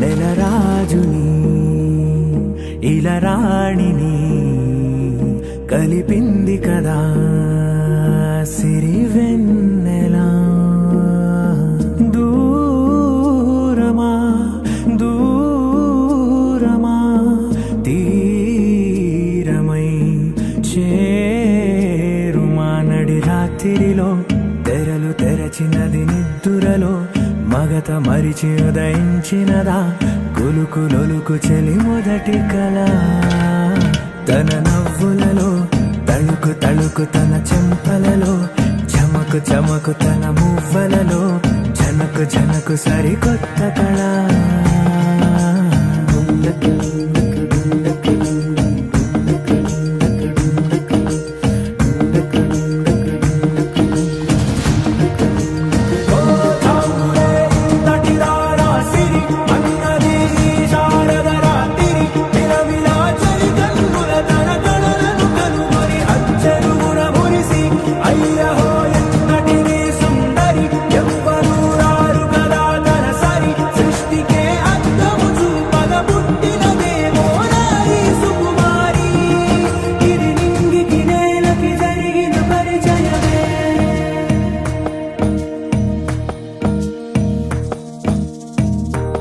నెలరాజుని ఇలరాణిని కలిపింది కదా సిరివెన్నెలా. దూరమా దూరమా తీరమై చేరుమా నడి రాత్రిలో తెరలు తెరచినది నిద్దురలో మగత మరిచి ఉదయించినదా కులుకులొలుకు చెలి మొదటి కళ. తన నవ్వులలో తళుకు తళుకు తన చెంపలలో చమకు చమకు తన మువ్వలలో జనకు జనకు సరికొత్త కళ.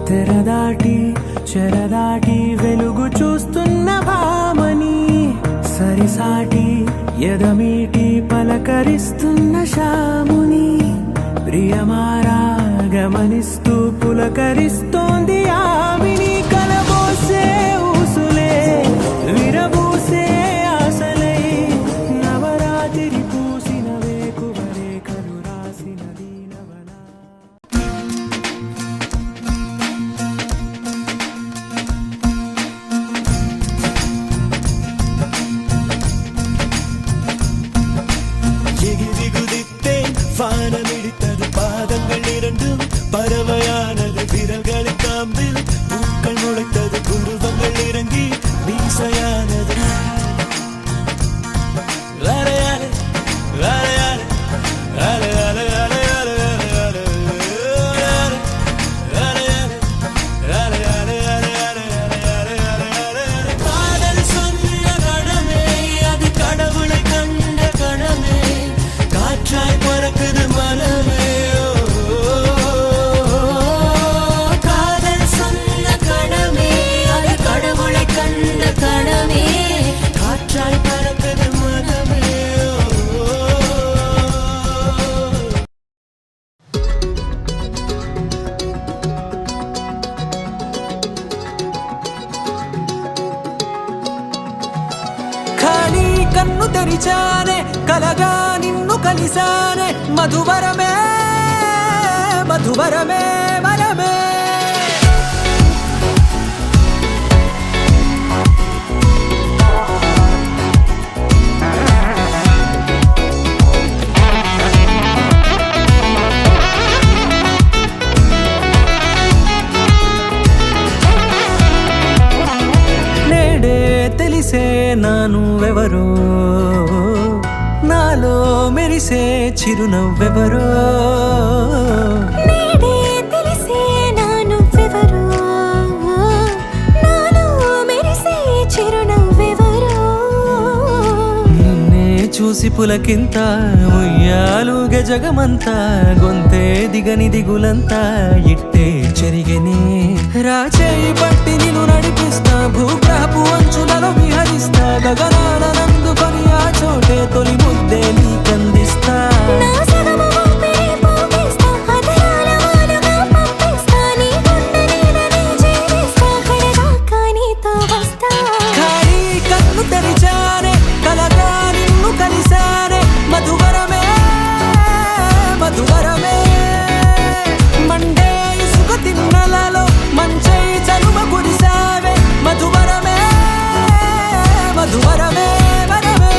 తెరదాటి చెరదాటి వెలుగు చూస్తున్న భామని సరిసాటి ఎదమీటి పలకరిస్తున్న శాముని ప్రియమారా గమనిస్తూ పులకరిస్తోంది ఆవిని. కలబోసే ఊసులే విరబూసే ఆశలై నవరాత్రి పూసిన వేకువరే కలు రాసిన దీనవన. வானமிடித்தது பாதங்கள் இரண்டும் பறவையானது விரல்களை காம்பில் பூக்கள் முளைத்தது குருவங்கள் இறங்கி மீசையானது. காதல் சொன்ன கணமே அது கடவுளை கண்ட கணமே காற்றாய் பறக்குது மனமே. காதல் சொன்ன கணமே அது கடவுளை கண்ட கணமே காற்றாய் பறக்குது மனமே. ఖాళీ కన్ను తెరిచానే కలగా నిన్ను కలిసానే మధువరమే మధువరమే వరమే. నేడే తెలిసే నానువెవరో నాలో మెరిసే చిరునవ్వెవరో. నేడే తెలిసే నానువ్వెవరో నాలో మెరిసే చిరునవ్వెవరో. నిన్నే చూసి పులకింత ఉయ్యాలుగే జగమంతా గొంతే దిగని దిగులంతా ఇట్టే చెరిగెనే. రాచేయి పట్టి నిన్ను నడిపిస్తా భూగ్రహపు అంచులలో విహరిస్తా గగనాన నందుకొని ఆ చోటే తొలి ముద్దే నీకందిస్తా. నా సగము ఊపిరి పోగేస్తా అధరాల వాలుగా పంపిస్తా నీ గుండె నీడనే చేరిస్తా కడదాకా నీతో వస్తా. ఖాళీ కన్ను తెరిచానే కలగా నిన్ను కలిసానే మధువరమే మధువరమే. మండే ఇసుక తిన్నలలో మంచై చలువ కురిసావే మధువరమే మధువరమే వరమే.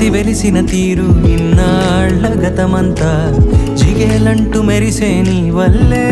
మురిసి వెలిసిన తీరు ఇన్నాళ్ళ గతమంతా జిగేలంటూ మెరిసే నీ వల్లే